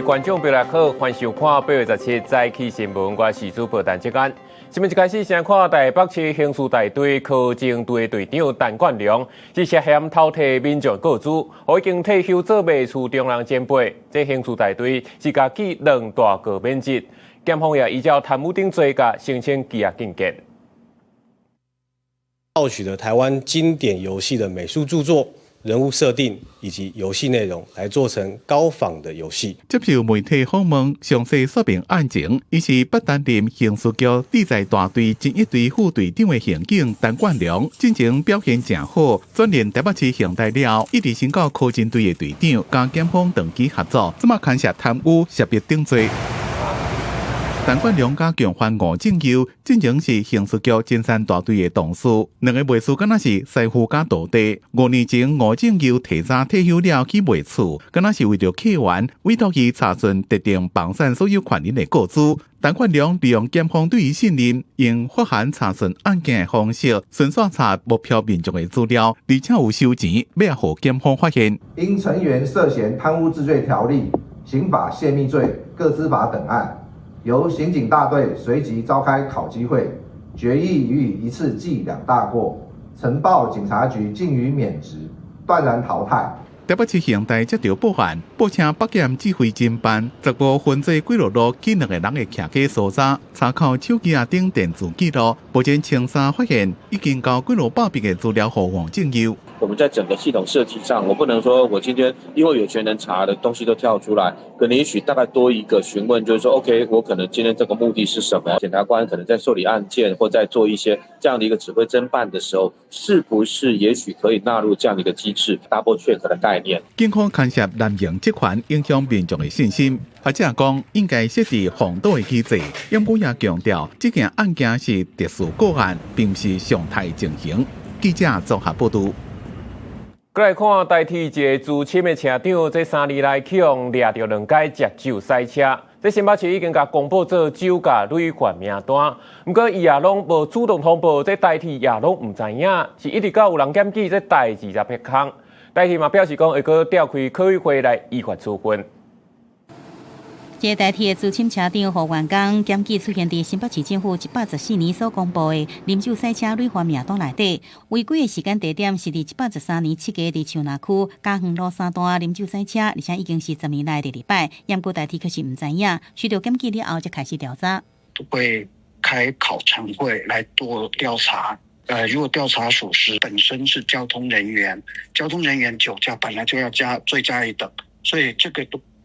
位观众朋友好，欢迎收看8月17早起新闻，我是主播陈志安。新闻一开始，先看台北市刑事大队柯警队队长陈冠良，是涉嫌偷摕民众个资，已经退休做秘书中人前辈。这刑事大队是甲记2大个免职，检方也依照贪污等罪甲申请羁押禁见。盗取了台湾经典游戏的美术著作、人物设定以及游戏内容，来做成高仿的游戏。接受媒体访问，详细说明案情。伊是不担任刑事局地在大队前一队副队长的刑警陈冠良，进前表现正好，转任台北市刑大了，一直升到柯警队的队长，甲检方长期合作，即马牵涉贪污、涉别等罪。陈冠良甲共犯吴正佑，进前是刑事局金山大队的同事，两个秘书敢若是师傅甲徒弟。5年前，吴正佑提早退休了去卖厝，敢若是为着客源，委托伊查询特定房产所有权人的个资。陈冠良利用检方对伊信任，用发函查询案件的方式，顺续查目标民众的资料，而且有收钱，要互检方发现。因成员涉嫌贪污治罪条例、刑法泄密罪、个资法等案。由刑警大队随即召开考绩会，决议予以一次记2大过，呈报警察局逕予免职，断然淘汰。台北市刑大接到报案，报请北检指挥侦办，15分在几路路去2个人的徛家搜查，查扣手机等电子记录，目前青山发现已经交几路报备的资料给王正佑。我们在整个系统设计上，我不能说我今天因为有权人查的东西都跳出来，可能也许大概多一个询问，就是说 OK， 我可能今天这个目的是什么？检察官可能在受理案件或在做一些这样的一个指挥侦办的时候，是不是也许可以纳入这样的一个机制 double check 的概念？警方牵涉滥用职权，影响民众的信心。或者讲应该设置防盗的机制，因过也强调，这件案件是特殊个案，并不是常态情形。记者综合报道。再来看代替一个资深的车长，这3年来去用掠到2解食酒赛车。这新北市已经甲公布做酒驾累犯名单，不过伊也拢无主动通报，这代替也拢唔知影，是一直到有人检举这代志才撇空。代替嘛表示讲会搁召开科委会来依法处分。这代替的资深车长何元刚检举出现伫新北市政府114年所公布的啉酒赛车累犯名单内底，违规的时间地点是伫113年7月伫树林区嘉亨路3段啉酒赛车，而且已经是10年来第2摆，验过代替可是唔知影，需要检举了后才开始调查。会开考察会来做调查。如果调查属实，本身是交通人员，交通人员酒驾本来就要罪加一等，所以这个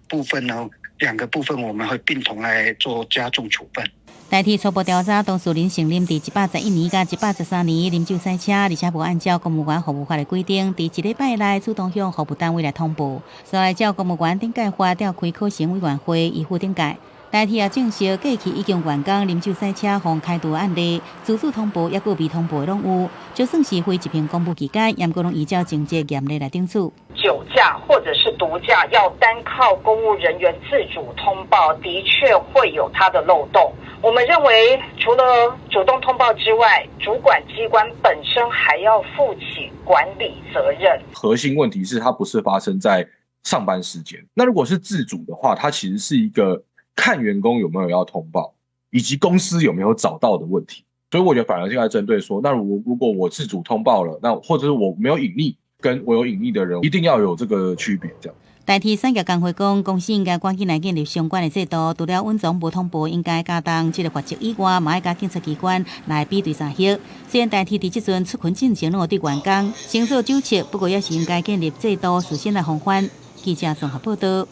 部分呢，2个部分我们会并同来做加重处分。代替初步调查，当事人承认伫111年甲113年啉酒赛车，而且无按照公务员服务法的规定，伫1礼拜内主动向服务单位来通报。所来照公务员顶界法召开考审委员会依附顶界。代替也证实，过去已经员工啉酒赛车互开除案例，自主通报抑个未通报的拢有，就算是非一篇公布期间，也毋过拢依照情节严厉来定处。酒驾或者是毒驾，要单靠公务人员自主通报，的确会有它的漏洞。我们认为，除了主动通报之外，主管机关本身还要负起管理责任。核心问题是它不是发生在上班时间，那如果是自主的话，它其实是一个看员工有没有要通报，以及公司有没有找到的问题。所以我觉得反而现在针对说，那如果我自主通报了，那或者是我没有隐匿，跟我有隐匿的人一定要有这个区别，这样。代替产业工会讲，公司应该赶紧来建立相关的制度，除了稳总无通报，应该加重这个罚则以外，嘛要甲警察机关来比对查核。虽然代替伫即阵出勤进前拢有对员工先做酒测，不过也是应该建立制度，事先来防范。记者综合报道。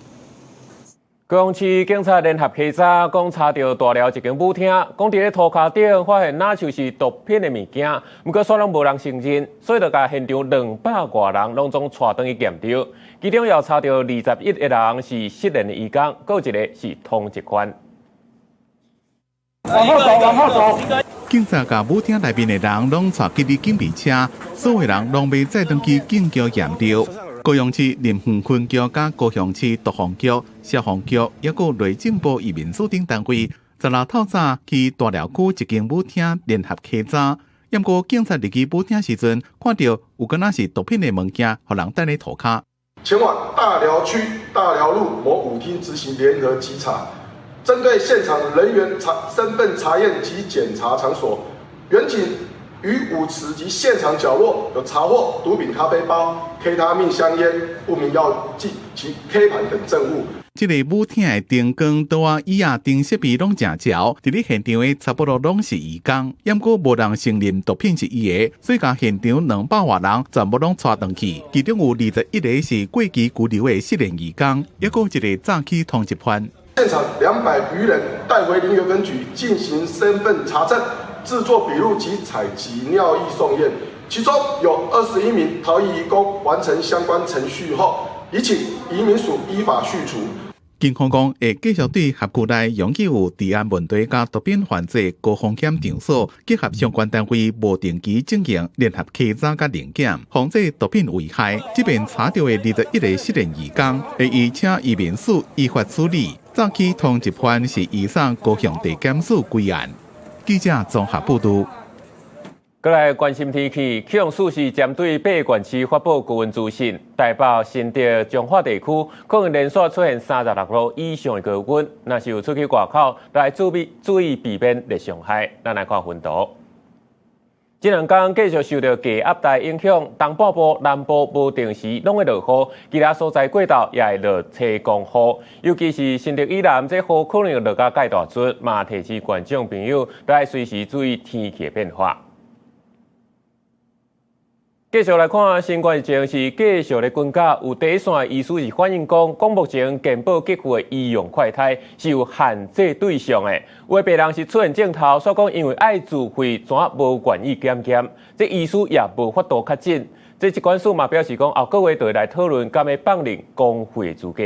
高雄市警察联合稽查讲查到大寮一间舞厅，讲伫咧涂骹顶发现哪像是毒品的物件，不过煞拢无人承认，所以就甲现场200多人拢总带转去验调，其中也查到21个人是失联的移工，还有一个是通缉犯。往后走。警察甲舞厅内面的人拢带去伫警备车，所有人拢被载登去警局验调。高雄市林园分局甲高雄市毒防局、消防局，也有内政部移民署等单位，16透早去大寮区一间舞厅联合稽查。不过警察入去舞厅时阵，看到有敢若是毒品的物件，互人等咧涂骹。前往大寮区大寮路某舞厅执行联合稽查，针对现场人员身份查验及检查场所，员警于舞池及现场角落有查获毒品咖啡包、K 他命香烟、不明药剂及 K 盘等证物。这个舞厅的灯光、桌啊、椅啊、灯设备拢正潮，伫咧现场的差不多拢是移工，抑过无人承认毒品是伊的，所以甲现场200多人全部拢带回去，其中有21个是过期拘留的失联移工，抑过一个早期通缉犯。现场200余人带回林园分局进行身份查证、制作笔录及采集尿液送验，其中有21名逃逸移工完成相关程序后，已请移民署依法续除。警方讲会继续对辖区内拥有治安问题甲毒品犯罪高风险场所，结合相关单位无定期进行联合稽查甲临检，防止毒品危害。这边查到的21个失联移工，会依请移民署依法处理。早期通缉犯是移送高雄地检署归案。记者综合报道。过来关心天气，气象署是针对八县市发布高温资讯，台北、新竹、彰化地区可能连续出现36度以上的高温，若是有出去外口，来注意避免热伤害。咱来看分图。这2天继续受到低压带影响，东半部、南部无定时拢会落雨，其他所在过道也会落车光雨，尤其是新竹以南，这雨可能会落到介大阵，嘛提醒观众朋友来随时注意天气的变化。继续来看新冠疫情是继续咧滚价，有第一线医师是反映讲目前健保给付的医用快筛是有限制对象的，有的病人是出现症头，所讲因为爱自费，怎无愿意检，这医师也无法度确诊。这疾管署嘛表示讲，后个月就会来讨论敢会放领公费资格。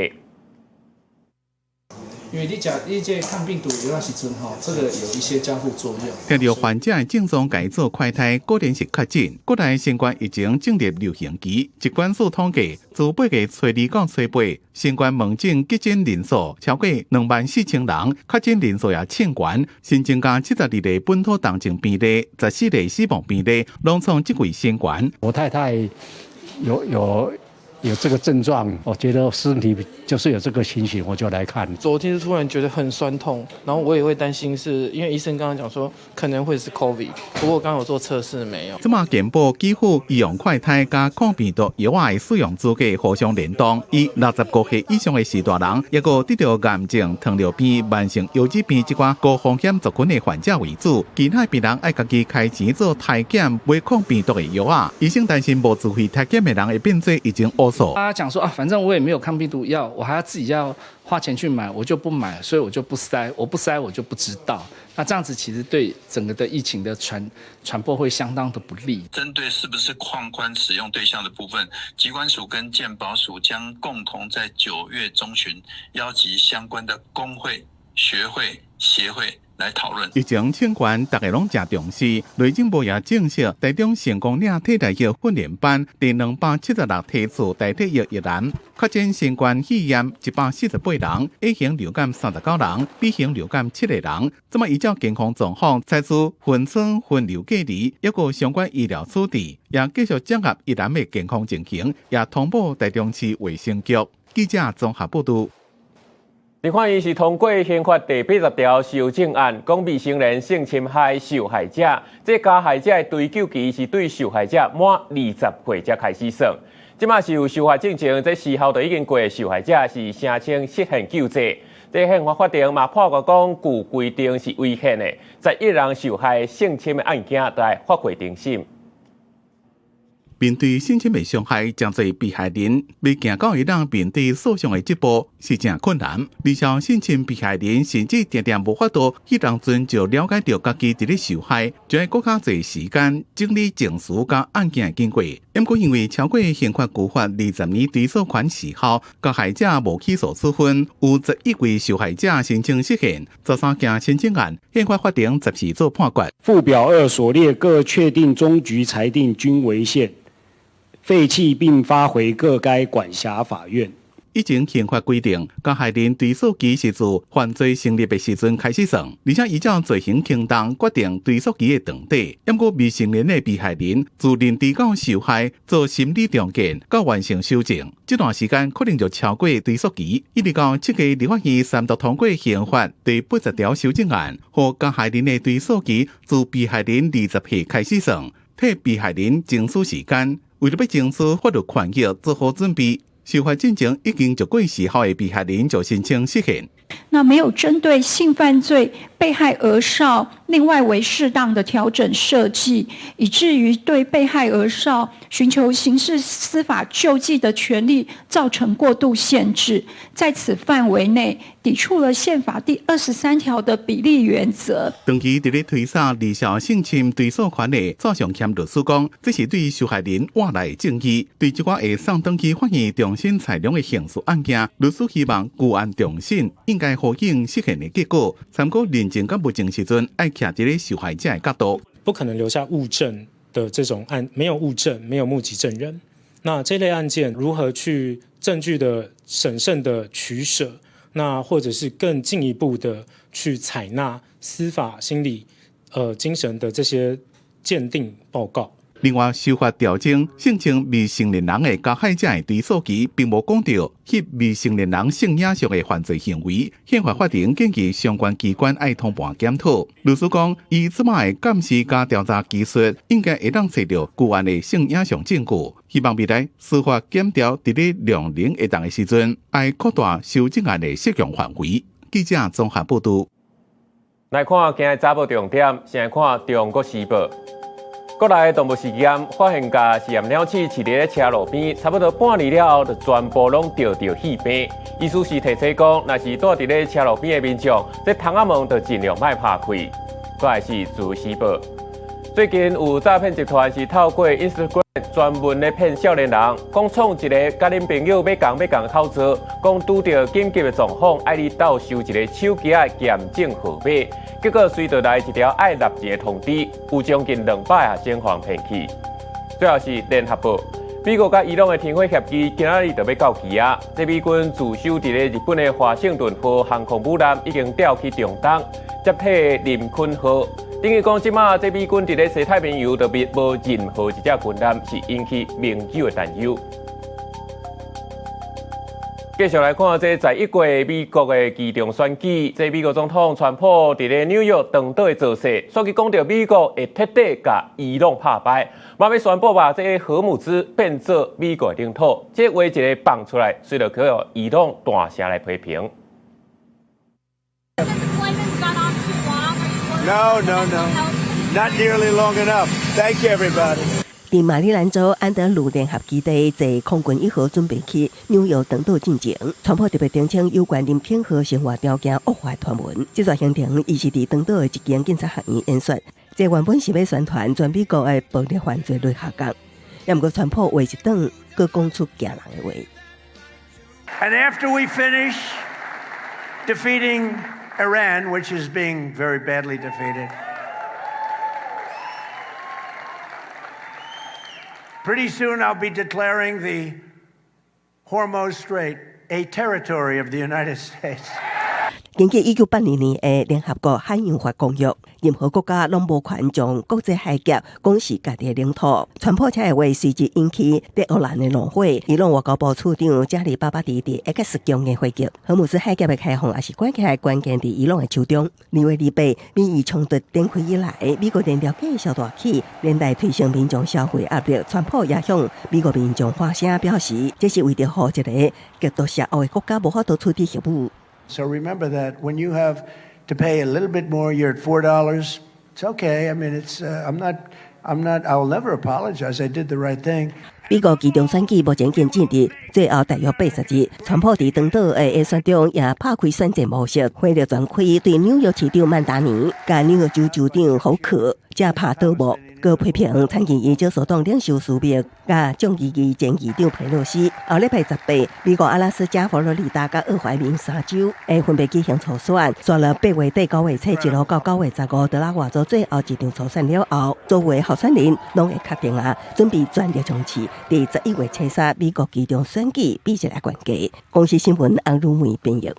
因为你这抗病毒有那时阵吼，这个有一些交互作用。听到患者的症状改做快筛，果然是确诊。国内新冠疫情进入流行期，疾管署统计，自8月初2到初8，新冠门诊急诊人数超过24000人，确诊人数也称悬，新增加72个本土重症病例，14个死亡病例，拢创这位新悬。我太太有这个症状，我觉得身体就是有这个情形，我就来看。昨天突然觉得很酸痛，然后我也会担心是因为医生刚刚讲说可能会是 COVID， 不过我刚刚有做测试没有。这么健保几乎医用快筛加抗病毒药物的使用资格互相联动，以65岁以上的士大人，也个得到癌症、糖尿病、慢性腰子病这款高风险族群的患者为主，其他病人爱家己开钱做体检买抗病毒的药物。医生担心无自费体检的人会变做已经乌数。他讲说啊，反正我也没有抗病毒药，我还要自己要花钱去买，我就不买，所以我就不筛，我不筛我就不知道。那这样子其实对整个的疫情的传播会相当的不利。针对是不是放宽使用对象的部分，疾管署跟健保署将共同在9月中旬邀集相关的工会、学会、协会来讨论。疫情清悬，大家拢真重视。内政部也证实，台中成功岭替代役训练班第276梯次代替役一人，确诊新冠肺炎148人 ，A 型流感39人 ，B 型流感7个人。这么依照健康状况，采取分村分流隔离，一个相关医疗处置，也继续整合一人的健康情形，也通报台中市卫生局。记者综合报道。你看，伊是通过刑法第80条修正案，讲未成年性侵害受害者，这加害者的追究期是对受害者满20岁才开始算。即马是有司法进程，这时候就已经过的受害者是申请释宪救济。这宪法法庭嘛判决讲，旧规定是违宪的，在一人受害性侵的案件，都来发回庭审。面对性侵的伤害，真侪被害人未行到会当面对诉讼的这步是真困难。而且性侵被害人甚至常常无法度去当阵就了解到家己伫咧受害，就要更加侪时间整理证词甲案件的经过。不过因为超过刑法旧法20年追诉权时效，加害者无起诉处分，有11位受害者申请释宪，13件申请案，宪法法庭14做判决。附表2所列各确定终局裁定均违宪，废弃并发回各该管辖法院。已经宪法规定，加害人追诉期是自犯罪成立的时阵开始算，而且依照罪行轻重决定追诉期的长短。不过未成年的被害人自认知到受害，做心理重建到完成修正，这段时间可能就超过追诉期，一直到7个立法院3读通过宪法第80条修正案，和加害人的追诉期自被害人20岁开始算，替被害人争取时间。为了要争取法律权益做好准备，司法进程已经就过时候的被害人就申请释宪。那没有针对性犯罪被害儿少另外为适当的调整设计，以至于对被害儿少寻求刑事司法救济的权利造成过度限制，在此范围内抵触了宪法第23条的比例原则。长期在推搡离校性侵追诉权的赵尚谦律师讲，这是对受害人换来正义。对这款会送登去法院重新裁量的刑事案件，律师希望旧案重审应该回应释宪的结果，参考认证跟不证时阵，爱徛一个受害者的角度，不可能留下物证的这种案，没有物证，没有目击证人。那这类案件如何去证据的审慎的取舍，那或者是更进一步的去采纳司法心理精神的这些鉴定报告。另外，司法调整性侵未成年人的加害者的追诉期，并无讲到迄未成年人性影像的犯罪行为。宪法法庭建议相关机关爱通盘检讨。律师讲，以即卖的监视加调查技术，应该会当找到旧案的性影像证据。希望未来司法检调伫咧量刑一档的时阵，爱扩大修正案的适用范围。记者综合报道。来看今日早报重点，先来看《中国时报》。国内动物实验发现，甲实验鸟鼠饲伫车路边，差不多半年了后，就全部拢着气病。意思是提醒讲，若是住伫咧车路边的民众，这窗仔门就尽量莫拍开。再来是《自由时报》，最近有诈骗集团是透过 Instagram 专门咧骗少年人，讲创一个甲恁朋友要共口罩，讲拄到紧急的状况，爱你斗收一个手机的验证号码。结果随着来一条爱纳钱的通知，有将近200学生被骗去。最后是《联合报》，美国甲伊朗的停火协议今仔日就要到期啊！这美军自首伫咧日本的华盛顿号航空母舰已经调去中东，接替林坤号。等于讲，即马这美军伫咧西太平洋就无任何一只军舰，是引起盟友的担忧。继续来看这11月美国的期中选举，这美国总统川普伫咧纽约长岛的造势，所以讲到美国会彻底甲伊朗拍败，马要宣布把这个荷姆兹变作美国的领土，这话一个放出来，随着可由伊朗大声来批评。No, not nearly long enough. Thank you, everybody. 伫马里兰州安德鲁联合基地，在空军1号准备去纽约长岛进前，川普特别澄清有关林肯号生活条件恶化传闻。这段行程，伊是伫长岛的一间警察学院演说，这原本是要宣传全美国的暴力犯罪率下降，也毋过川普话一顿，佮讲出惊人的话。And after we finish defeating Iran, which is being very badly defeated, pretty soon I'll be declaring the Hormuz Strait a territory of the United States. 根据1982年的联合国海洋法公约，任何国家拢无权将国际海峡讲是家己的领土。川普这话随即引起对俄兰的怒火。伊朗外交部处长加里巴巴迪伫 X 强硬回击，荷姆斯海峡的开放也是关起来关键伫伊朗的手中。2月28日，美伊冲突展开以来，美国连条继续大起，连带推升民众消费压力。川普也向美国民众发声表示，这是为着让一个极度邪恶的国家无法度处理核武。So remember that when you have to pay a little bit more, you're at $4. It's okay. I mean, it's I'm not. I'll never apologize. I did the right thing. 美国期中选举目前进入最后大约80日，川普伫长岛的演说中也拍开选战模式，花了全开对纽约市长曼达尼、甲纽约州州长豪克，才拍倒幕。佮批评参议院少数党领袖舒密甲众议院前议长佩洛西后礼拜18，美国阿拉斯加、佛罗里达甲俄亥明3州会分别举行初选，刷了8月底9月初一路到9月15，在外做最后一场初选了后，作为候选人拢会确定准备全力冲刺第11月初3美国其中选举比一个关键。公司新闻洪如梅编译。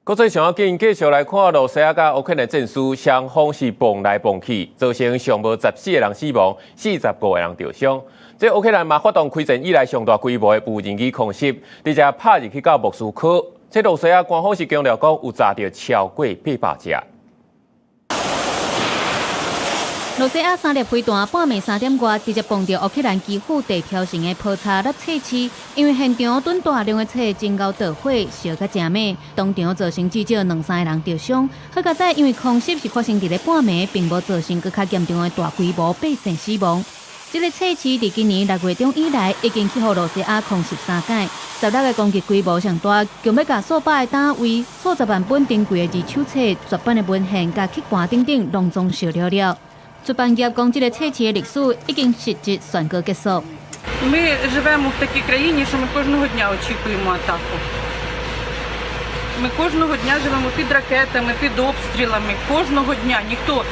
国际上紧继续来看，罗西亚甲乌克兰战事双方是蹦来蹦去，造成上无14个人死亡，45个人受伤。这乌克兰嘛发动开战以来上大规模的无人机空袭，直接拍入去到莫斯科。这罗西亚官方是强调讲有查到超过800只。罗西亚3粒飞弹半暝3点外，直接碰到乌克兰基辅地条型的炮叉落测试，因为现场囤大量的车真高导火，烧甲正猛，当场造成至少2-3个人受伤。好佳在因为空袭是发生伫咧半暝，并无造成更较严重的大规模百姓死亡。这个测试伫今年6月中以来，已经去予罗西亚空袭3届，16个攻击规模上大，强要甲数百个单位、数十万本珍贵的二手册、绝版的文献、甲漆罐等等，拢总烧了了。出版业讲，这个测试的历史已經實質宣告結束。Ми живемо в такій країні, що ми кожного дня очікуємо атаку. Ми кожного дня живемо під ракетами, під обстрілами. Кожного дня ніхто.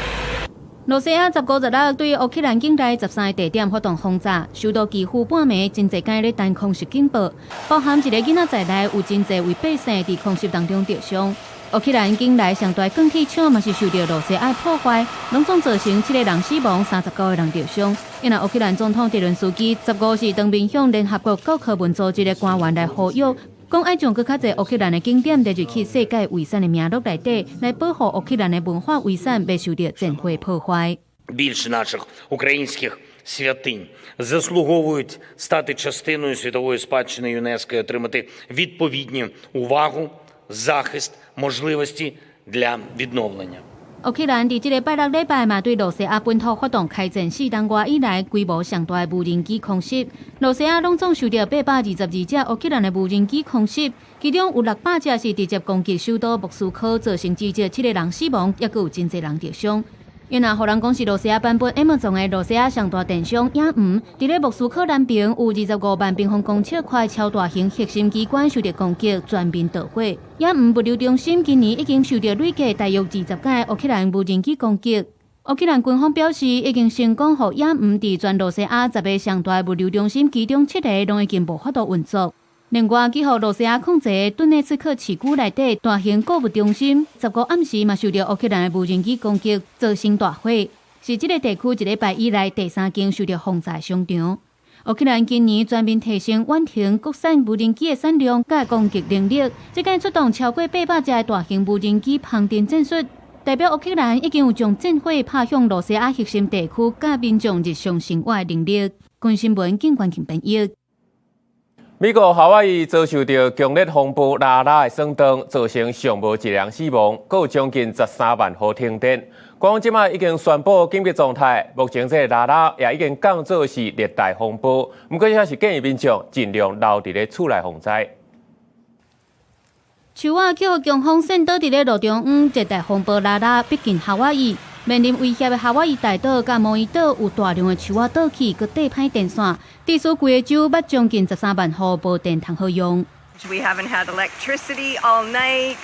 羅西亞15日對烏克蘭境內13個地點發動轟炸，首都基輔半暝真濟間咧單空襲警報，包含一個囡仔在內，有真濟位百姓佇空襲當中受傷。烏克蘭境內上大鋼鐵廠嘛是受到羅西亞破壞，攏總造成7個人死亡，39個人受傷。因為烏克蘭總統澤倫斯基15時當面向聯合國教科文組織的官員來呼籲，講愛將更較濟烏克蘭的景點列入去世界遺產的名錄內底，來保護烏克蘭的文化遺產未受到戰火破壞。Більше наших українських святинь заслуговують стати частиною світової спадщини ЮНЕСКО і отримати відповідну увагу, захист, можливості для відновлення. 烏克蘭伫這個拜六禮拜嘛對羅西亞本土發動開戰4個月以來規模上大的無人機空襲，羅西亞攏總受到822隻烏克蘭的無人機空襲，其中有600隻是直接攻擊首都莫斯科，造成至少7個人死亡，也有真濟人受傷。因為荷蘭講是羅西亞版本 Amazon 的羅西亞上大電商亞五，伫咧莫斯科南邊有25萬平方公尺塊超大型核心機關受到攻擊，全面導毀。亞五物流中心今年已經受到累計大約20屆烏克蘭無人機攻擊。烏克蘭軍方表示，已經成功讓亞五佇全羅西亞10個上大物流中心其中7個攏已經無法度運作。另外，結合羅西亞控制的頓涅茨克市區內底大型購物中心，15暗時嘛受到烏克蘭的無人機攻擊，造成大火，是這個地區一禮拜以來第3間受到轟炸商場。烏克蘭今年全面提升遠程國產無人機的產量甲攻擊能力，這間出動超過800隻大型無人機航電戰術，代表烏克蘭已經有將戰火拍向羅西亞核心地區甲民眾日常生活的能力。關新聞景觀評編譯。美國夏威夷遭受到強烈風暴拉拉的損動，造成上無1人死亡，還有將近13萬戶停電。官方即馬已經宣布緊急狀態，目前這拉拉也已經降做是熱帶風暴，不過還是建議民眾盡量留佇咧厝內防災。樹仔叫強風扇倒佇咧路中央，熱帶風暴拉拉逼近夏威夷。面臨威脅的夏威夷大島甲毛伊島有大量的樹仔倒去，佮地歹電線，地屬規個州捌將近13萬戶無電通好用。We haven't had electricity all night,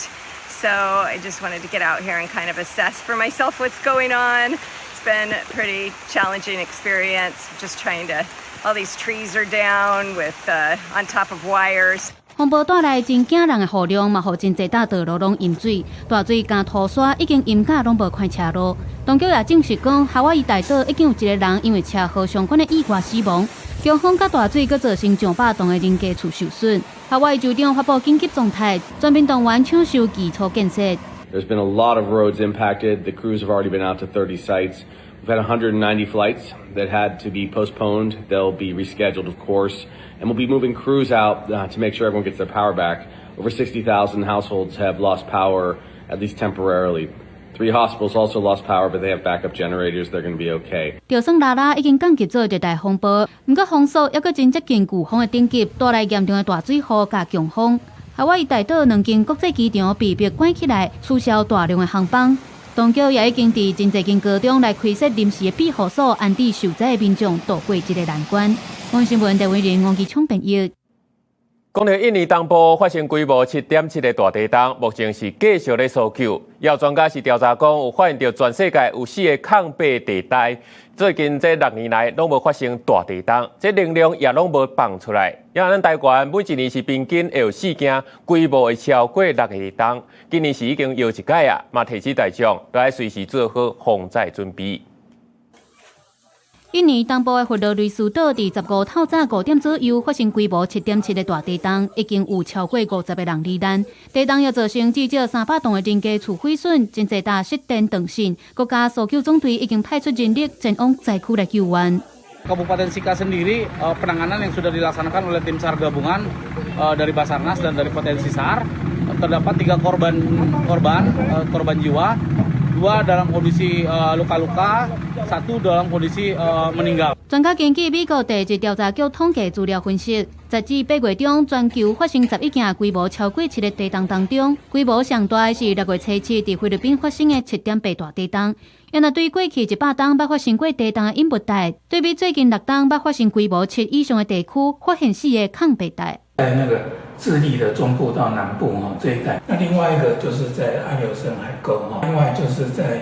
so I just wanted to get out here and kind of assess for myself what's going on. It's been a pretty challenging experience, just trying to. All these trees are down with on top of wires. 風暴帶來真驚人的雨量，嘛，互真濟大道路攏淹水，大水加土沙已經淹甲攏無看車路。當局也證實講，夏威夷大島已經有1個人因為車禍相關的意外死亡，強風甲大水佫造成上百棟的人家厝受損。夏威夷州長發布緊急狀態，全面動員搶修基礎建設。There's been a lot of roads impacted. The crews have already been out to 30 sites. We've had 190 flights that had to be postponed. They'll be rescheduled, of course. And we'll be moving crews out to make sure everyone gets their power back. Over 60,000 households have lost power, at least temporarily. 3 hospitals also lost power, but they have backup generators. They're going to be okay. 就算拉拉已經降級做熱帶風暴，不過風速還佫真接近颶風的等級，帶來嚴重的大水雨加強風。夏威夷大島2間國際機場被迫關起來，取消大量的航班。当局也已经伫真侪间高中来开设临时的庇护所，安置受灾的民众渡过这个难关。王新闻台湾人王基聪朋友。讲到印尼东部发生规模 7.7 的大地震，目前是继续咧搜救。也有专家是调查讲，有发现到全世界有4个抗北地带，最近这6年来拢无发生大地震，这能量也拢无放出来。因为咱台湾每一年是平均会有4件规模会超过6个地震，今年是已经有1届啊，嘛提醒大众都要随时做好防灾准备。印尼东部的佛罗里斯岛伫15透早5点左右发生规模 7.7 的大地震，已经有超过50个人罹难。地震也造成至少300栋的人家厝毁损，真侪搭失电断线。国家搜救总队已经派出人力前往灾区来救援。Kabupaten Sika sendiri penanganan yang sudah dilaksanakan oleh tim SAR gabungan dari Basarnas dan dari Potensi SAR terdapat 3 korban jiwa, 2 dalam kondisi luka-luka, 1 dalam kondisi meninggal。专家根据美国地质调查局统计资料分析，截至8月中，全球发生11件规模超过7个地震当中，规模上大的是6月初7伫菲律宾发生的 7.8 大地震。因为对过去100档捌发生过地震的引爆带，对比最近6档捌发生规模7以上的地区，发现4个抗北带。在那个智利的中部到南部这一带，那另外一个就是在阿留申海沟另外就是在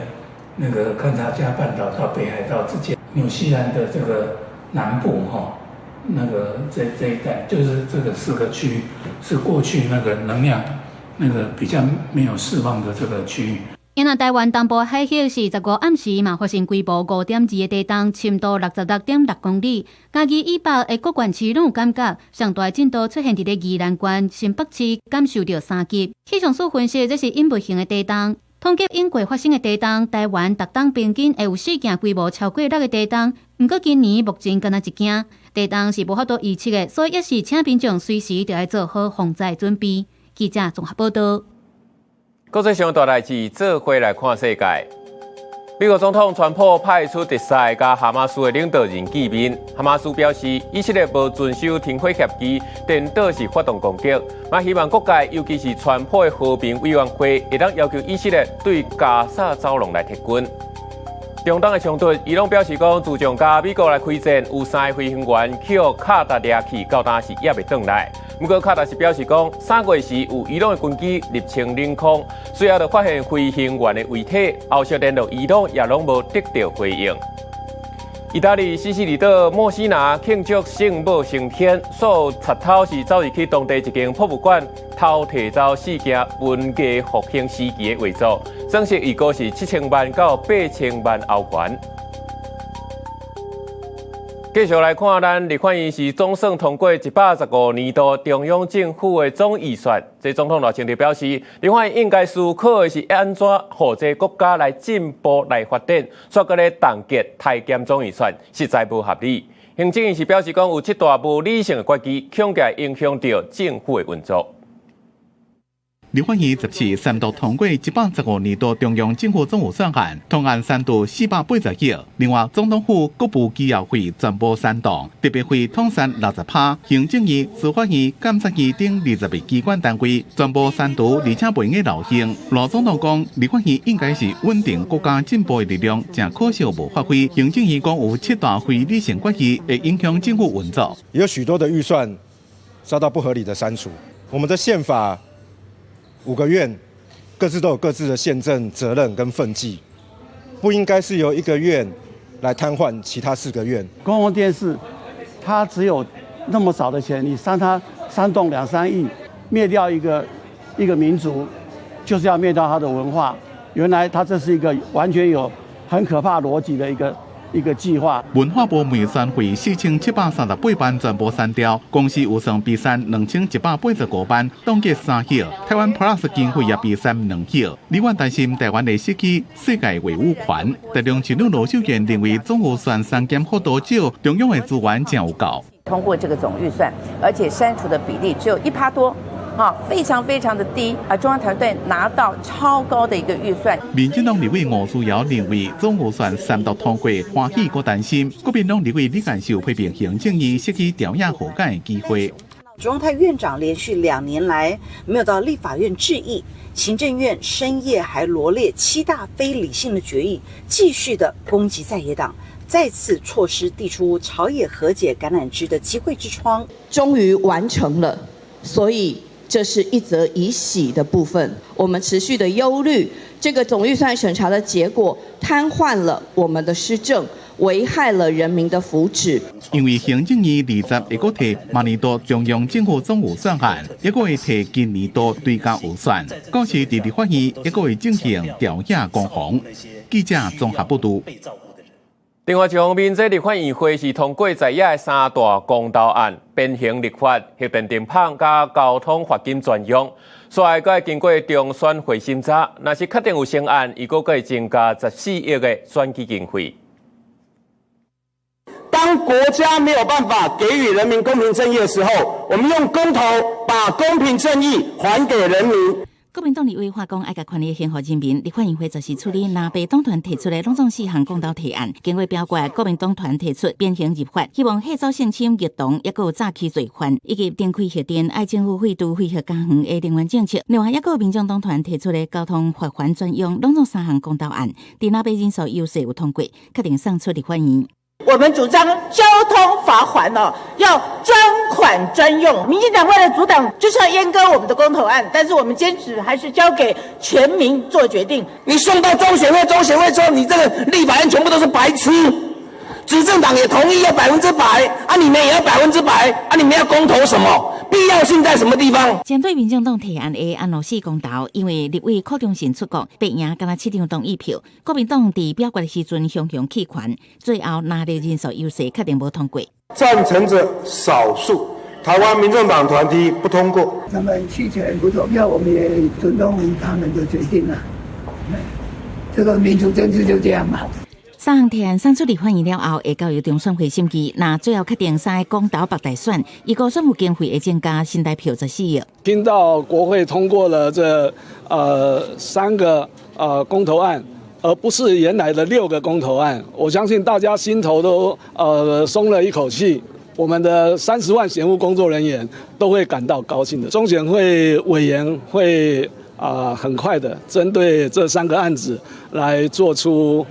那个勘察加半岛到北海道之间，纽西兰的这个南部那个这一带，就是这个4个区域是过去那个能量那个比较没有释放的这个区域。因为台湾东部海域是15暗时嘛发生规模5.2的地震，深度66.6公里。嘉义以北的各县市拢有感觉，上大的震度出现伫咧宜兰县、新北市，感受到3级。气象署分析，这是引爆型的地震。统计英国发生的地震，台湾6档平均会有4件规模超过6个地震。不过今年目前敢若1件地震是无法度预测的，所以也是请民众随时就要做好防灾准备。记者综合报道。国际上大代志，做伙来看世界。美国总统川普派出特使甲哈马斯的领导人见面。哈马斯表示，以色列无遵守停火协议，颠倒是发动攻击。嘛，希望各界，尤其是川普的和平委员会，会当要求以色列对加沙走廊来撤军。中东的冲突，伊拢表示讲，自从甲美国来开战，有3个飞行员去互卡达掠去，到当时也未转来。不过卡达是表示讲，3月时有伊朗的军机入侵领空，随后就发现飞行员的遗体，后续联络伊朗也拢无得到回应。意大利西西里岛莫西拿庆祝圣母升天，所有贼头是走入去当地一间博物馆，偷摕走4件文艺复兴时期的画作，总值预估是7000万到8000万欧元。继续来看，咱立法院是总算通过115年度中央政府的总预算。这总统赖清德表示，立法院应该思考的是安怎让这国家来进步来发展，却搁咧冻结太监总预算，实在不合理。行政院是表示讲，有7大无理性的决议，恐计影响到政府的运作。立法院14三读通过115年度中央政府总预算案，通案3度480亿。另外，总统府各部机要费全部3档，特别费统删60%，行政院、司法院、监察院等20个机关单位全部删除，而且袂用劳刑。罗总统讲，立法院应该是稳定国家进步的力量，正可惜无发挥。行政院讲有7大非理性决议，会影响政府运作。有许多的预算遭到不合理的删除。我们的宪法5个院各自都有各自的宪政责任跟分际，不应该是由1个院来瘫痪其他4个院。公共电视，它只有那么少的钱，你煽动2、3亿，灭掉一个民族，就是要灭掉它的文化。原来它这是一个完全有很可怕逻辑的一个计划。文化部预算费4738万全部删掉，公司预算比删2185万，冻结3亿。台湾 Plus 经费也比删2亿。李万担心台湾会失去世界维护权。台中市长罗秀燕认为总预算删减幅度少，中央的资源真有够。通过这个总预算，而且删除的比例只有1%多。非常非常的低中央团队拿到超高的一个预算。民进党立委吴思瑶认为总预算3读通过，欢喜又担心。国民党立委李干秀批评行政院失去调研和解的机会。中央泰院长连续2年来没有到立法院致意，行政院深夜还罗列7大非理性的决议，继续的攻击在野党，再次错失递出朝野和解橄榄枝的机会之窗。终于完成了，所以这是一则以喜的部分。我们持续的忧虑，这个总预算审查的结果瘫痪了我们的施政，危害了人民的福祉。因为行政院20会阁提明年度中央政府总预算案，也阁会提今年度追加预算，到时伫立法院也阁会进行调野攻防。记者综合报道。另外一方面，这立法院会是通过在野的3大公投案，变形立法、核电电棒加交通罚金专用，所以该经过中选会审查，若是确定有成案，伊阁会增加14亿的选举经费。当国家没有办法给予人民公平正义的时候，我们用公投把公平正义还给人民。国民党立委话讲，爱甲权力献给人民。立法院会就是处理南北党团提出的拢总4项公投提案，经过表决，国民党团提出变形立法，希望合作性侵激动，也有诈欺罪犯，以及电开核电爱政府废除废核加园的能源政策。另外，也有民众党团提出的交通罚款专用拢总3项公投案，伫南北人数优势有通过，确定送出立法院。我们主张交通罚款要专款专用。民进党为了阻挡，就是要阉割我们的公投案，但是我们坚持还是交给全民做决定。你送到中选会之后，你这个立法院全部都是白痴。执政党也同意要100%啊，你们也要100%啊，你们要公投什么？必要性在什么地方？针对民众党提案的安乐死公投，因为立委柯忠信出国，白赢敢若7张同意票，国民党伫表决的时阵雄雄弃权，最后拿到人数优势，确定无通过。赞成者少数，台湾民众党团体不通过。他们弃权不投票，我们也尊重他们的决定了。这个民主政治就这样嘛。3项提案送出立法院了后，会交由中选会审议。那最后确定3个公投北大选，以个选务经费会增加新台票14亿。听到国会通过了这3个公投案，而不是原来的6个公投案，我相信大家心头都松了一口气。我们的30万选务工作人员都会感到高兴的。中选会委员会很快的针对这3个案子来做出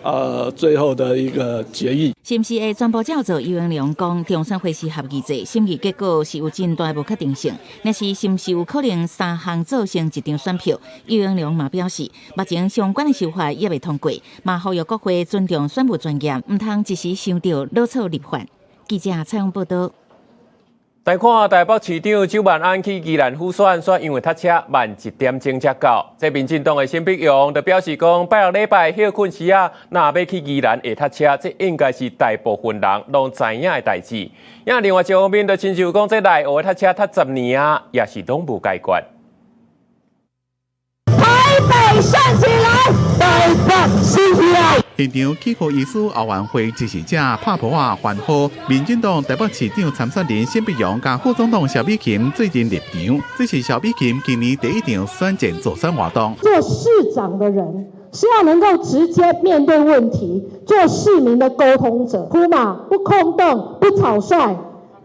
最后的一个决议。是不是会全部照做？游永良讲，中选会是合议制，审议结果是有真大无确定性。但是是不是有可能3项做成1张选票？游永良嘛表示，目前相关的修法也未通过，嘛呼吁国会尊重选务专业，唔通一时想到老错立法。记者采访报道。来看台北市长周万安去宜兰府选，因为塞车慢1点钟才到。这民进党的陈碧荣就表示讲，拜六礼拜休困时若要去宜兰会塞车，这应该是大部分人拢知影的代志。另外一方面，就亲像讲，这内湖塞车塞10年也是拢无解决。台北站起来，台北站起来。现场起火医师后援会支持者拍破欢呼，民进党台北市长参选人陈碧荣甲副总统萧美琴最近入场，这是萧美琴今年第1场选前造选活动。做市长的人是要能够直接面对问题，做市民的沟通者，铺马不空洞，不草率，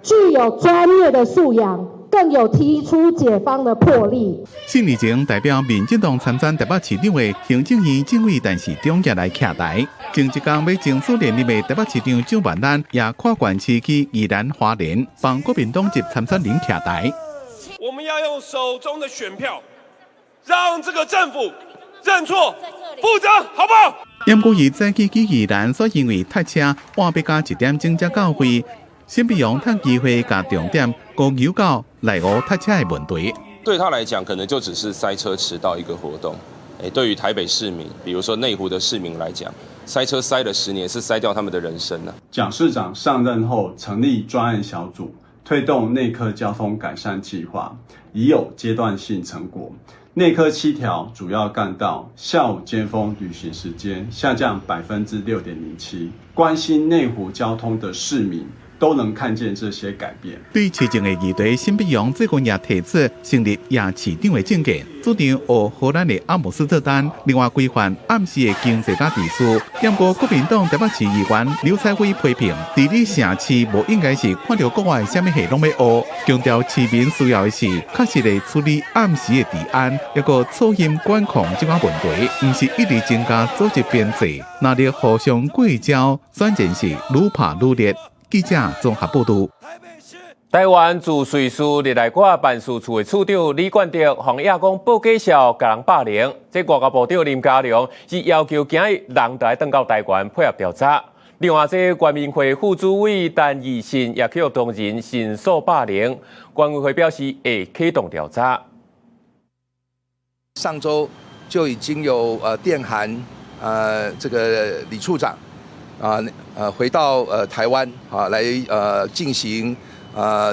具有专业的素养。更有提出解方的魄力。4年前代表民进党参选台北市长的行政院政委陈时中也来徛台。前一天要竞选连任的台北市长周万安也跨县市去宜兰花莲，帮国民党籍参选人徛台。我们要用手中的选票，让这个政府认错、负责，好不好？因故伊早起去宜兰，所因为塞车，晚要加1点钟才到会。陈碧荣趁机会甲重点公有到内湖塞车的问题。对他来讲，可能就只是塞车迟到一个活动。对于台北市民，比如说内湖的市民来讲，塞车塞了10年，是塞掉他们的人生呢。蒋市长上任后，成立专案小组，推动内科交通改善计划，已有阶段性成果。内科7条主要干道下午尖峰旅行时间下降6.07%，关心内湖交通的市民都能看见这些改变。对市政的议题，新北洋这份也提出成立亚市长的政见，主张学荷兰的阿姆斯特丹，另外规范暗时的经济大地区。不过国民党台北市议员刘彩辉批评，治理城市无应该是看到国外什么系统要学，强调市民需要的是确实的处理暗时的治安，一个粗心管控这款问题，不是一直增加组织编制，那里互相过招，选战是愈拍愈烈。记者综合报道。台湾自税司历来挂办事处的处长李冠德向亚公报假消，甲人霸凌。这外交部长林佳龙是要求今日人台登到台湾配合调查。另外，这全民会副主委陈义信也去同仁申诉霸凌，管委会表示会启动调查。上周就已经有电函这个李处长回到台湾来进行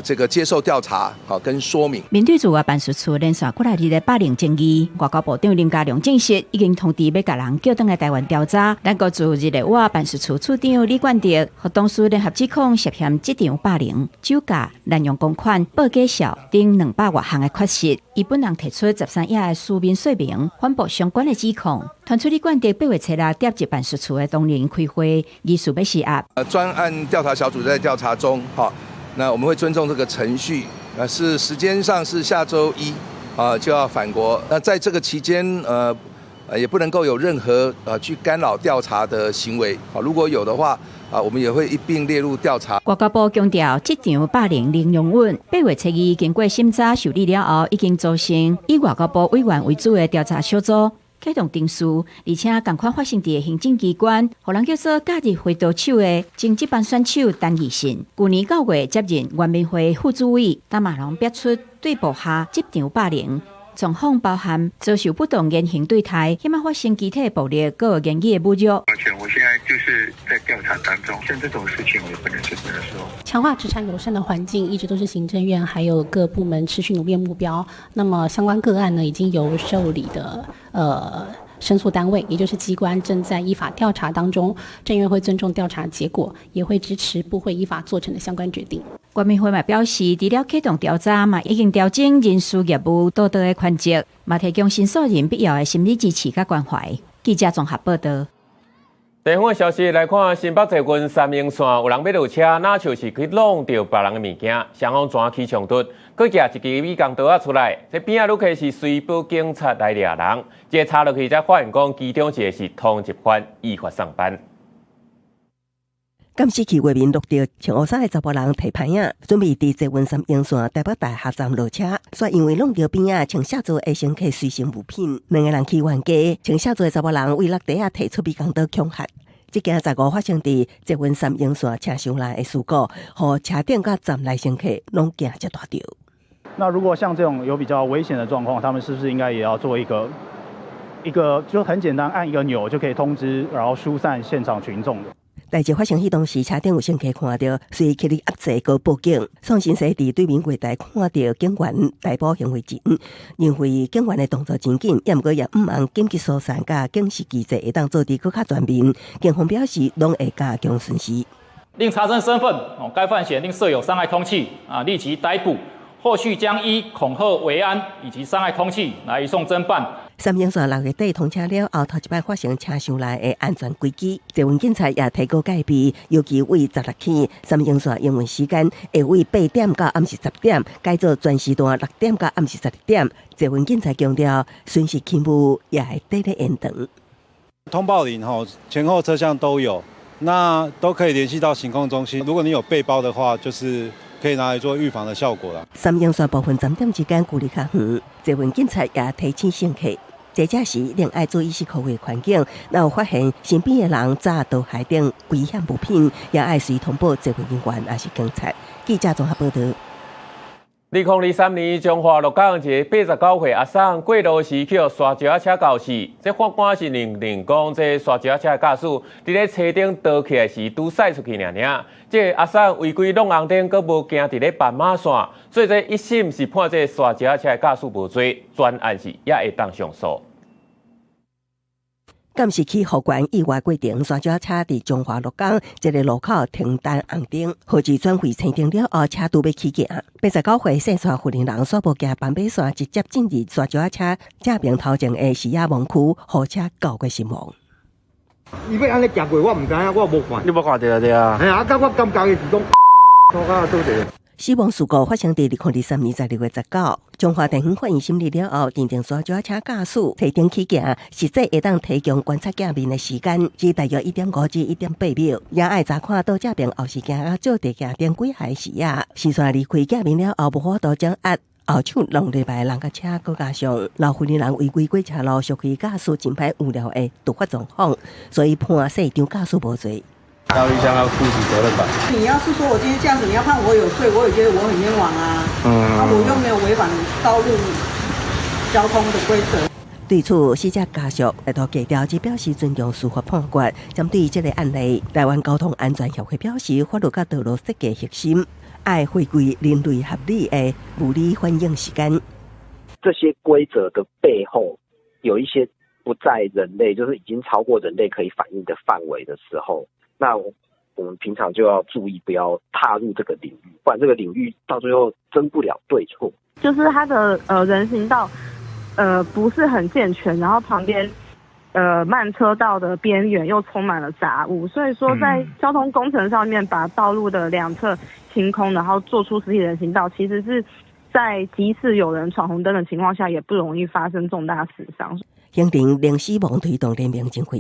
这个接受调查跟说明。面对驻外办事处连续过来日的霸凌争议，外交部长林佳龙证实已经通知要甲人叫回来台湾调查。咱国驻日内瓦办事处处长李冠德和董事联合指控涉嫌这场霸凌、酒驾、滥用公款、报假消等200多项的缺失。伊本人提出13页的书面说明，反驳相关的指控。传出李冠德8月6日调集办事处的同仁开会，疑似要施压。专案调查小组在调查中，那我们会尊重这个程序，是时间上是下周1就要返国。那在这个期间，也不能够有任何去干扰调查的行为。如果有的话，我们也会一并列入调查。外交部强调，这场霸凌零容忍。8月7日经过审查受理了后，已经组成以外交部委员为主的调查小组。启动定数，而且同款发生在行政机关，互人叫做假日回刀手的经济办选手陈义信，去年9月接任原民会副主委，但马龙逼出对部下这场霸凌。状况包含遭受不当言行对待，起码发生集体暴力，各有言语的侮辱。我现在就是在调查当中，像这种事情我也不能随便的说。强化职场友善的环境，一直都是行政院还有各部门持续努力的目标。那么相关个案呢，已经由受理的申诉单位，也就是机关正在依法调查当中，政院会尊重调查结果，也会支持部会依法做成的相关决定。国民会嘛表示，除了启动调查嘛，已经调整人事业务道德的权责，嘛提供申诉人必要的心理支持甲关怀。记者综合报道。地方的消息来看，新北捷运3英线有人要落车，哪像是去弄到别人的物件，双方转起冲突，佮举一支米工刀出来，这边啊，愈开是随报警察来抓人，这查落去才发现讲，其中一个是通缉犯，依法上班。监视器画面录到穿黑衫的查甫人提牌仔，准备伫捷运3英线台北大下站落车，却因为弄到边仔穿下座的乘客随身物品，两个人去冤家，穿下座的查甫人为落地啊提出米工刀恐吓。这件15发生伫捷运3英线车厢内的事故，和车顶甲站内乘客拢惊一大条。那如果像这种有比较危险的状况，他们是不是应该也要做一个就很简单，按一个钮就可以通知，然后疏散现场群众的？代志发生迄当时，车顶有乘客看到，随去哩压制高报警。创新社伫对面柜台看到警员逮捕行为前，认为警员的动作真紧，也毋过也毋忙紧急疏散甲警示机制会当做伫更较全面。警方表示，拢会加强巡视。另查证身份，该犯嫌另设有伤害通缉，立即逮捕。后续将依恐吓、维安以及伤害通缉来移送侦办。3英线6月底通车了后，头一摆发生车厢内的安全规矩，捷运警察也提高戒备，尤其为16起3英线营运时间会为8点到暗时10点，改做全时段6点到暗时12点。捷运警察强调，巡视勤务也会得咧延长。通报铃前后车厢都有，那都可以联系到行控中心。如果你有背包的话，就是可以拿来做预防的效果啦。3英线部分站点之间距离较远，捷运警察也提醒乘客，坐车时另爱注意视科的环境，若有发现身边的人砸到海顶危险物品，也爱随通报捷运人员也是警察。记者综合报道。2023年中华鹿港一个89岁阿桑过路时去刷脚车肇事，这法官是认定讲，这刷脚车驾驶伫咧车顶倒起来时拄驶出去尔。这阿桑违规弄红灯，阁无行伫咧斑马线，所以这一审是判这刷脚车驾驶无罪，专案是也会当上诉。监视器互关意外过程，山脚车伫中华鹿港一个路口停单红灯，号志转回青灯了后，车拄要起行。89岁线线护林人所无行板尾线直接进入山脚车正面头前的视野盲区，后车交过身亡。伊要安尼行过，我唔知影，我无看。你无看到对啊？哎呀，甲我感觉的是讲，我到底。死亡事故发生在2023年12月19日，中华电影反映心理了后，认定山脚车驾驶提灯起行，实际会当提供观察镜面的时间只大约1.5至1.8秒，也爱查看到这边后视镜啊照地镜顶几下视野。时线离开镜面了后，无法度掌握后手弄礼拜人甲车，搁加上老妇人违规过车路，属于驾驶真歹无聊的突发状况，所以判现场驾驶无罪。教育上要负起责任吧。你要是说我今天这样子，你要判我有罪，我也觉得我很冤枉啊。我又没有违反道路交通的规则。对此，死者家属来到计调，只表示尊重司法判决。针对这个案例，台湾交通安全协会表示，法律甲道路设计核心爱回归人类合理的物理反应时间。这些规则的背后有一些不在人类，就是已经超过人类可以反应的范围的时候。那我们平常就要注意，不要踏入这个领域，不然这个领域到最后争不了对错。就是它的人行道不是很健全，然后旁边慢车道的边缘又充满了杂物，所以说在交通工程上面把道路的两侧清空，然后做出实体人行道，其实是在即使有人闯红灯的情况下，也不容易发生重大死伤。行程令死亡推动联名证会，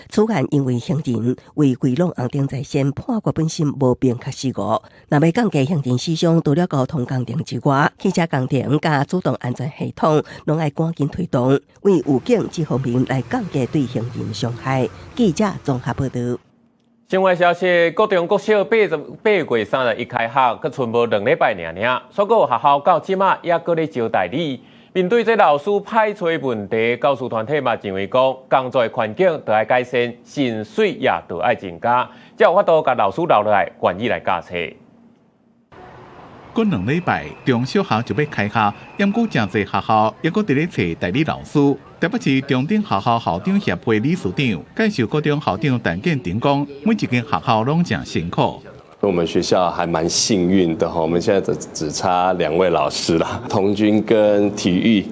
此案因为行程违规弄红灯在先，判决本身无明确事故。若要降低行程死伤，除了交通工程之外，汽车工程加主动安全系统，拢要赶紧推动，为武警这方面来降低对行人伤害。记者综合报道。另外消息，高中国小8月31开学，佮剩无2礼拜尔，所有学校到即马也搁咧招待你。面对这老师歹找问题，教师团体嘛认为讲，工作环境就要改善，薪水也就要增加，才有法度甲老师留落来，愿意来教册。过2礼拜，中小学就要开学，因过真侪学校也搁伫咧找代理老师。台北市中等学校校长协会理事长介绍，高中校长陈建庭讲，每一间学校拢真辛苦。我们学校还蛮幸运的哈，我们现在只差2位老师啦，童军跟体育。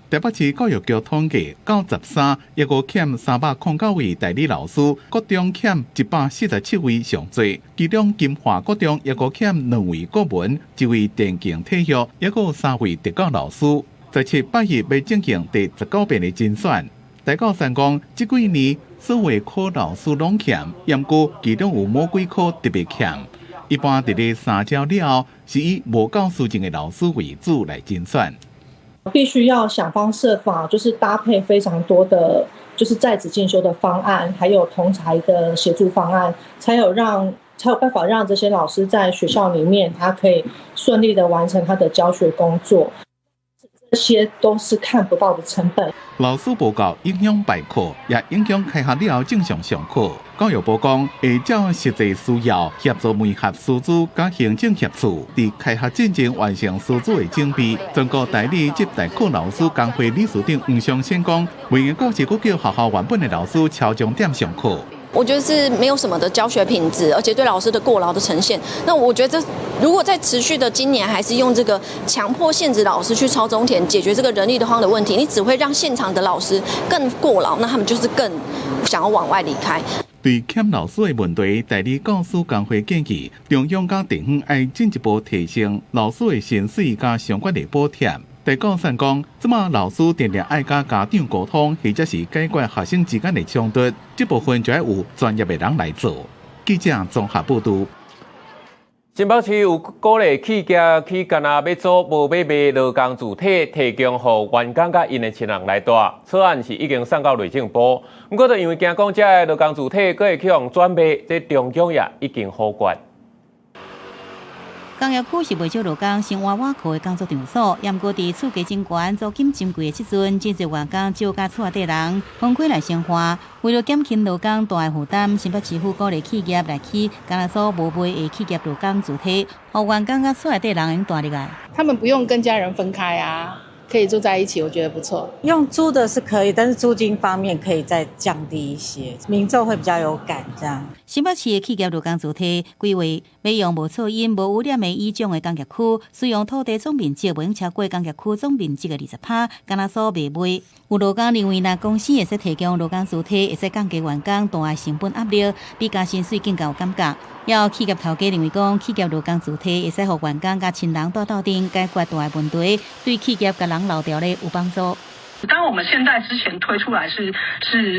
台北市教育局统计，到13也有欠309位代理老师，国中欠147位上侪，其中金华国中也有欠2位国文，1位电竞体育，也有3位特教老师。17、8月要进行第19遍的甄选。大教三讲，这几年所有科老师拢欠，不过其中有某几科特别欠。一般伫咧3招了后，是以无教师证的老师为主来甄选。必须要想方设法，就是搭配非常多的，就是在职进修的方案，还有同侪的协助方案，才有办法让这些老师在学校里面，他可以顺利的完成他的教学工作。这些都是看不到的成本。老师报告影响备课，也影响开学了后正常上课。教育部讲会照实际需要协助媒合师资甲行政协助，伫开学进前完成师资的整备。全国代理及代课老师工会理事长黄尚先讲，为了教师佫叫学校原本的老师超重点上课。我觉得是没有什么的教学品质，而且对老师的过劳的呈现。那我觉得如果在持续的今年还是用这个强迫限制老师去抄中填解决这个人力的荒的问题，你只会让现场的老师更过劳，那他们就是更想要往外离开。对欠老师的问题，代理教师工会建议中央甲地方要进一步提升老师的薪水甲相关的补贴。大教三讲，即马老师定定爱甲家长沟通，或者是解决学生之间的冲突，这部分就要有专业的人来做。记者综合报道。新北市有鼓励企业去干那要做无买卖劳工主体，提供予员工甲因的亲人来带。此案是已经送到内政部，不过就因为惊讲这个劳工主体佫会去用转卖，这中奖也已经好决。工业区是袂少劳工生活瓦靠的工作场所，不过伫厝价真悬、租金真贵的即阵，真侪员工少甲厝内底人分开来生活。为了减轻劳工大的负担，新北市府鼓励企业来起工业所无卖的企业劳工主体，予员工甲厝内底人用带入来。他们不用跟家人分开啊，可以住在一起，我觉得不错。用租的是可以，但是租金方面可以再降低一些，民众会比较有感这样。新北市的企业劳工主体规划要用无噪音、无污染的以种的工业区，使用土地总面积不用超过工业区总面积的20%，敢若所卖卖。有劳工认为，若公司会使提供劳工主体，会使降低员工大的成本压力，比加薪水更加有感觉。也有企业头家认为讲，企业劳工主体会使互员工甲亲人住斗阵，解决大的问题，对企业甲人留条咧有帮助。当然，我们现在之前推出来是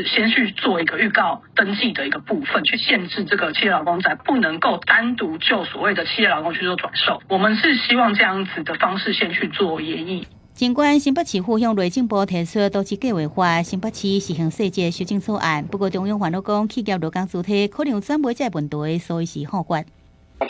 先去做一个预告登记的一个部分，去限制这个企业劳工宅不能够单独就所谓的企业劳工去做转售。我们是希望这样子的方式先去做研议。尽管新北市府向内政部提出都市计划法新北市实行细节修正草案，不过中央烦恼讲企业劳工主体可能有转卖这问题，所以是否决。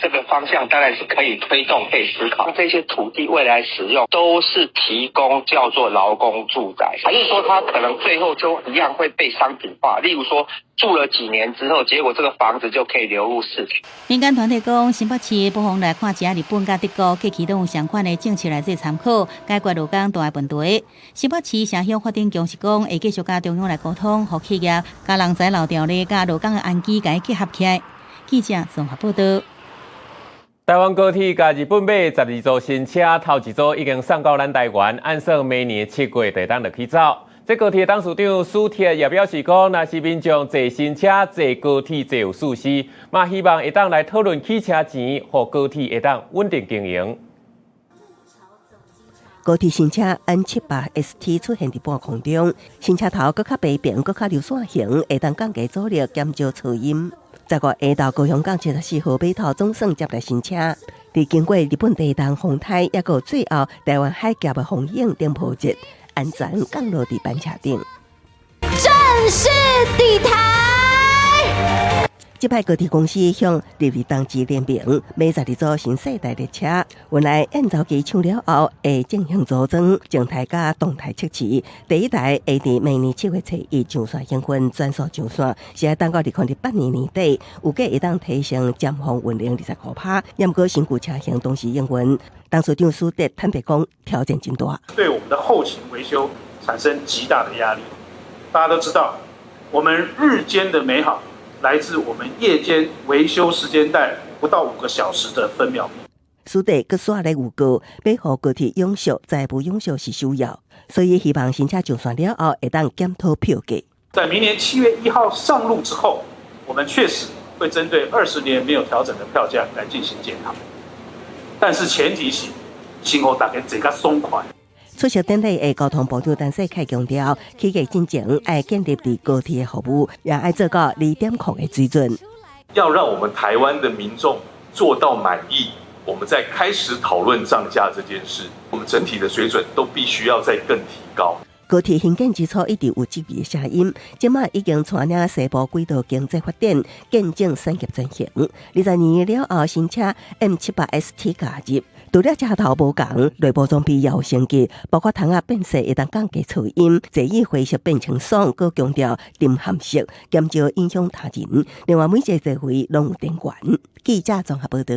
这个方向当然是可以推动、可以思考。这些土地未来使用都是提供叫做劳工住宅，还是说它可能最后就一样会被商品化？例如说住了几年之后，结果这个房子就可以流入市场。民间团体讲，新北市不妨来看一下日本甲德国过去都有相关的政策来做参考，解决劳工大的问题。新北市城乡发展局是讲，会继续甲中央来沟通，互企业甲人才留条咧，甲劳工的安居甲结合起来。记者综合报道。台湾高铁甲日本买12组新车，头一组已经送到咱台湾，按算明年7月就当落去走。这高铁董事长苏铁也表示讲，若是民众坐新车、坐高铁最有舒适，嘛希望会当来讨论汽车钱，互高铁会当稳定经营。高铁新车 N700ST 出现伫半空中，新车头搁较白平，搁较流线型，会当降低阻力，减少噪音。10月下到高雄港74号码头总算接来新车，伫经过日本地动风台，也个最后台湾海峡的风影顶铺设，安全降落伫班车顶。正式抵台。这摆高铁公司向立日当机联名买12组新世代列车，原来验造期抢了后，会进行组装、静态甲动态测试。第一台会伫明年7月初1上线兴奋转速上线，是要等到2028年年底，有计会当提升尖峰运能25%。也毋过新旧车型同时营运，董事长苏德坦白讲，挑战真大，对我们的后勤维修产生极大的压力。大家都知道，我们日间的美好来自我们夜间维修时间带不到5个小时的分秒。苏德阁刷来预告，要互高铁永续，再不永续是需要，所以希望新车上线了后，会当检讨票价。在明年7月1号上路之后，我们确实会针对20年没有调整的票价来进行检讨，但是前提是，希望大家坐较爽快。出席典礼的交通部长陈世凯强调，企业进前要建立对高铁的服务，也要做到2.0的水准。要让我们台湾的民众做到满意，我们在开始讨论涨价这件事，我们整体的水准都必须要再更提高。高铁兴建之初一直有质疑的声音，即卖已经带领西部轨道经济发展，见证产业转型。20年了后，新车 M700ST 加入。除了车头无共，内部装备也有升级，包括窗仔变色会当降低噪音，座椅灰色变清爽，佮强调沉含色，减少影响他人。另外，每一个座位拢有电源。记者综合报道。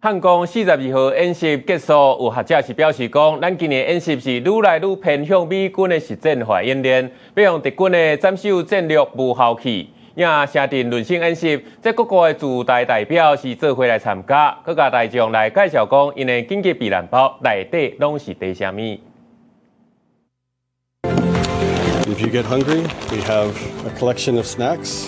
汉光42号演习结束，有学者是表示讲，咱今年演习是愈来愈偏向美军的实战化演练，要用敌军的斩首战略无效期。也设定论性演习，这各国的驻台代表是做伙来参加，佮甲大众来介绍讲，因的紧急避难包内底拢是啲啥物。If you get hungry, we have a collection of snacks.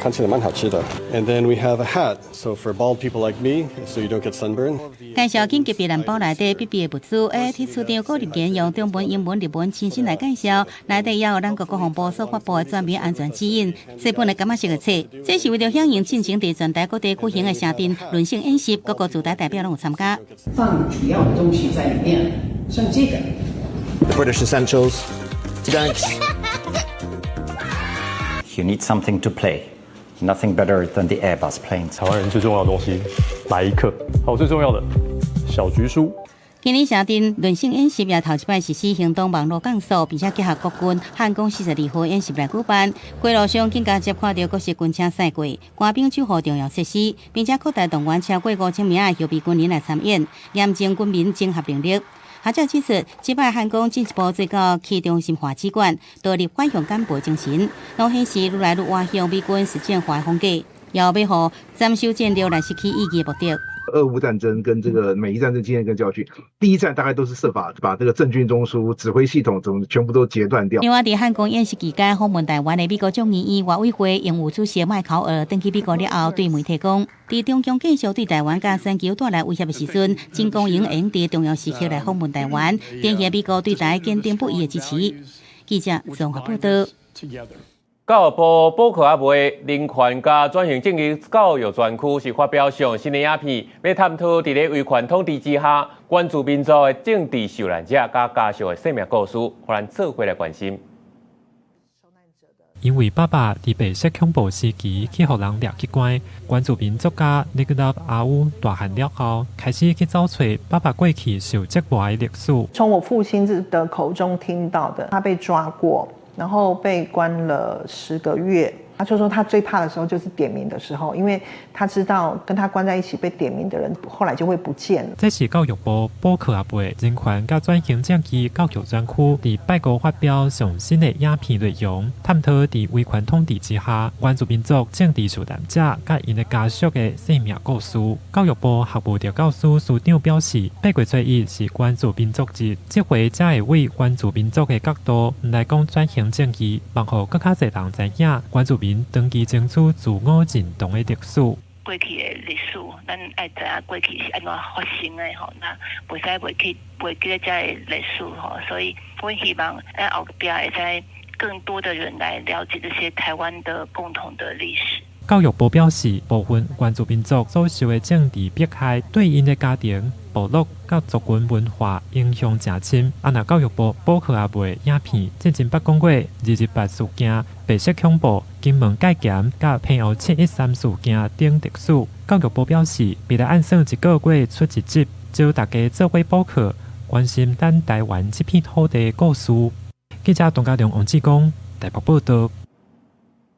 看起来蛮好吃的。And then we have a hat, so for bald people like me, so you don't get sunburn. 介绍紧急避难包内底必备的物资，AIT 处长高立坚用中文、英文、日文亲身来介绍，内底也有咱国国防部所发布的全面安全指引，这本的感觉色的册，这是为了响应进行伫全台各地举行的城镇论性演习，各个驻台代表拢有参加。放主要的东西在里面，像这个。British essentials, thanks. You need something to play. Nothing better than the Airbus planes. 台湾人最重要的东西，来一课。还有最重要的小橘书。今年城镇论性演习也头一摆实施行动网络讲述，并且结合国军汉光42号演习来举办。街路上更加接看到各式军车驶过，官兵守护重要设施，并且扩大动员超过5000名的后备军人来参演，严正军民整合能力。学者指出，即摆韩国进一步做到去中心化机关，导入反向干部精神，拢显示愈来愈歪向美军实践化的风格，也要互斩首战略来失去意义的目的。俄乌战争跟这个美伊战争经验跟教训，第一战大概都是设法把这个政军中枢、指挥系统全部都截断掉。另外，伫汉光演习期间访问台湾的美国众议院外委会营务主席麦考尔，登去美国了后，对媒体讲，伫中共继续对台湾甲全球带来威胁的时阵，真公营用伫重要时刻来访问台湾，展现美国对台坚定不移的支持。记者综合报道。教育部补课学会人权甲转型正义教育专区是发表上新的影片，要探讨伫咧威权统治之下，关注民族的政治受难者甲家属的生命故事，互咱做伙来关心。因为爸爸伫白色恐怖时期去互人掠去关，关注民族家那个阿乌大汉了后，开始去找找爸爸过去受折磨的历史。从我父亲的口中听到的，他被抓过。然后被关了10个月，他就说他最怕的时候就是点名的时候，因为他知道跟他关在一起被点名的人后来就会不见了。这是教育部补课学会人权甲转型正义教育专区伫拜五发表上新的影片内容，探讨伫威权统治之下，关注民族政治受难者甲因的家属的生命故事。教育部学务调教司司长表示，8月初1是关注民族日，这回才会为关注民族的角度来讲转型正义，望互更较侪人知影关注民长期争取自我认同的历史。过去的历史，咱爱知影过去是安怎发生的吼，那袂使袂记得这个历史吼，所以我希望后边会使更多的人来了解这些台湾的共同的历史。教育部表示，部分原住民族所受的政治迫害，对因的家庭、部落甲族群文化影响真深。若教育部补课学会影片进前捌讲过228事件、白色恐怖、金门戒严甲偏后713事件等历史。教育部表示，未来按算1个月出一集，招大家做伙补课，关心咱台湾这片土地的故事。记者董家良、王志光台北报道。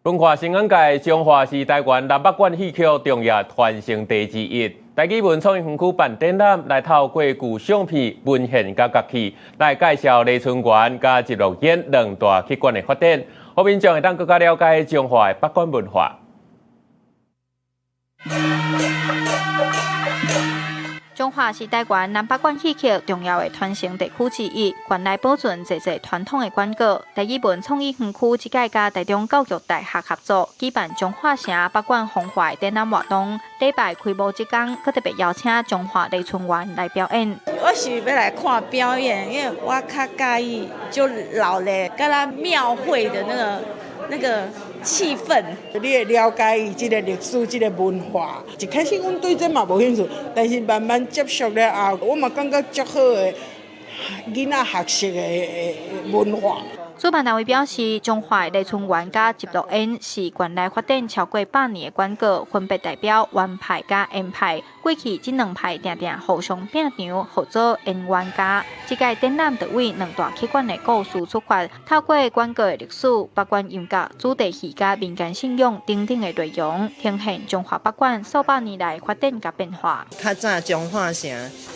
文化新闻界中华是台湾南北管戏曲重要传承地之一。台语文创意园区办展览，来透过旧相片、文献甲乐器，来介绍李春元甲一乐演两大器官的发展，互民众会当更加了解中华的北管文化。中华是台湾南北管戏曲重要的传承地区之一，原来保存侪侪传统的管歌。台语文创意园区即届甲台中教育大学合作，举办中华城北管风华展览活动。礼拜开幕即天，佮特别邀请中华李春元来表演。我是要来看表演，因为我较介意就老嘞，跟他庙会的那个气氛，你会了解伊即个历史、即个文化。一开始阮对这嘛无兴趣，但是慢慢接触了后，我嘛感觉足好的囡仔学习的文化。主办单位表示，中华李春元甲集乐演是原来发展超过100年的管歌，分别代表元派甲延派。过去这两派常常互相拼场，合作演员家。这届展览就为两大器官的故事出发，透过管歌的历史、北管音乐、主题戏甲民间信仰等等的内容，呈现中华北管数百年来发展甲变化。较早中华城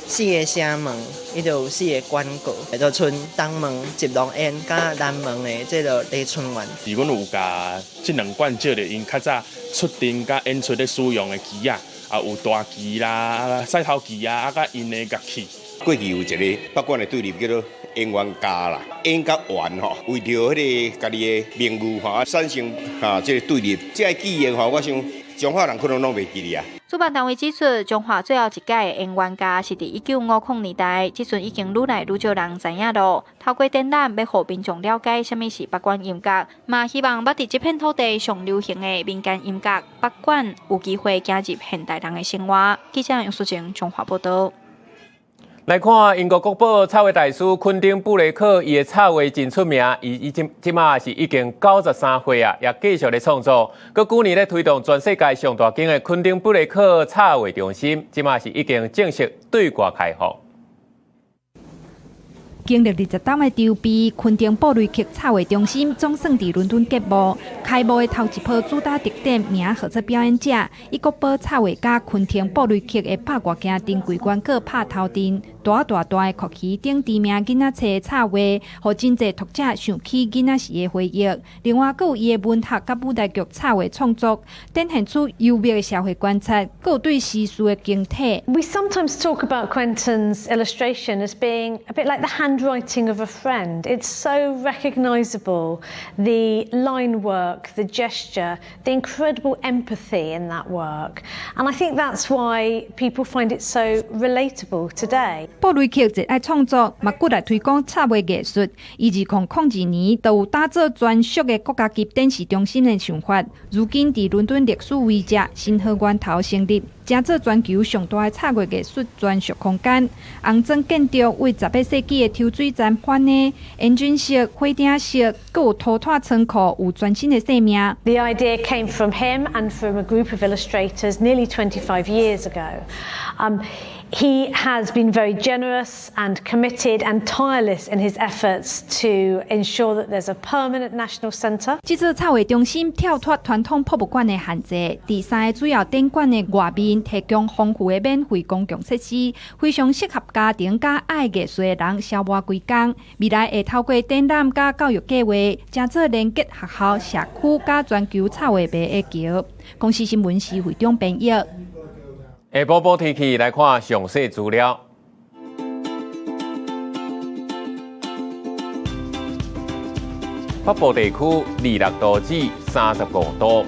4个城门，伊就有4个管歌，就剩东门、集乐演甲南门的这个李春元。是阮有甲这两管借的因较早出庭甲演出咧使用的旗啊，有大旗啦、赛头旗啊，甲因的乐器。过去有一个北管的对立叫做演员家啦，演甲员吼，为着迄个家己的名誉吼，产生这个对立，这个记忆吼，我想中华人可能拢袂记哩啊。主办单位指出，中华最后一届的演员家是伫1950年代，即阵已经愈来愈少人知影咯。透过展览，要互民众了解什么是北管音乐，嘛希望捌伫这片土地上流行的民间音乐北管有机会加入现代人的生活。记者杨淑晴，中华报道。来看英国国宝插画大师昆汀布雷克，伊的插画真出名，伊即马是已经93岁啊，也继续咧创作。佮去年咧推动全世界上大间的昆汀布雷克插画中心，即马是已经正式对外开放。经历20档的筹备，昆汀布雷克插画中心总算伫伦敦揭幕。开幕的头一波主打特点，名号做表演者，以国宝插画家昆汀布雷克的百外件珍贵原稿拍头阵。大的国旗顶知名囡仔册插画，互真侪读者想起囡仔时的回忆。另外，佮有伊的文学甲舞台剧插画创作，展现出优美的社会观察，佮有对时事的警惕。We sometimes talk about Quentin's illustration as being a bit like the handwriting of a friend. It's so recognisable, the line work, the gesture, the incredible empathy in that work. And I think that's why people find it so relatable today. 布雷克热爱创作，嘛骨来推广插画艺术。以2002年，就有打造专属的国家级展示中心的想法。如今，伫伦敦历史遗迹新河源头成立，成做全球上大的插画艺术专属空间。红砖建筑为18世纪的抽水站翻的，烟菌色、火顶色，佮有拖拖仓库，有全新的生命。The idea came from him and from a group of illustrators nearly 25 years ago. He has been very generous and committed and tireless in his efforts to ensure that there's a permanent national centre. 这座插画中心跳脱传统博物馆的限制，第三个主要展馆的外面提供丰富的免费公共设施，非常适合家庭加爱艺术的人消磨规工。未来会透过展览加教育计划，成做连接学校、社区加全球插画迷的桥。公司新闻是会长编译。下晡补天气来看详细资料。北部地区26度至35度，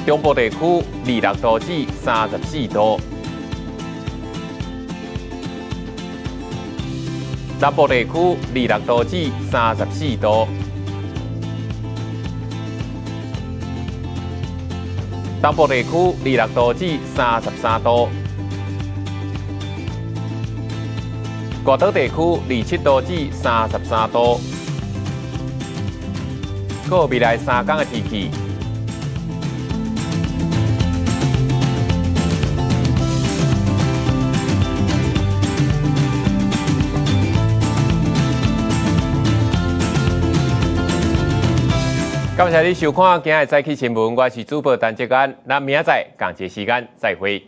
中部地区26度至34度，南部地区26度至34度。东部地区26度至33度，外岛地区27度至33度。还有未来3天的天气。感谢你收看今日早起新闻，我是主播陈哲安，咱明仔载同一时间再会。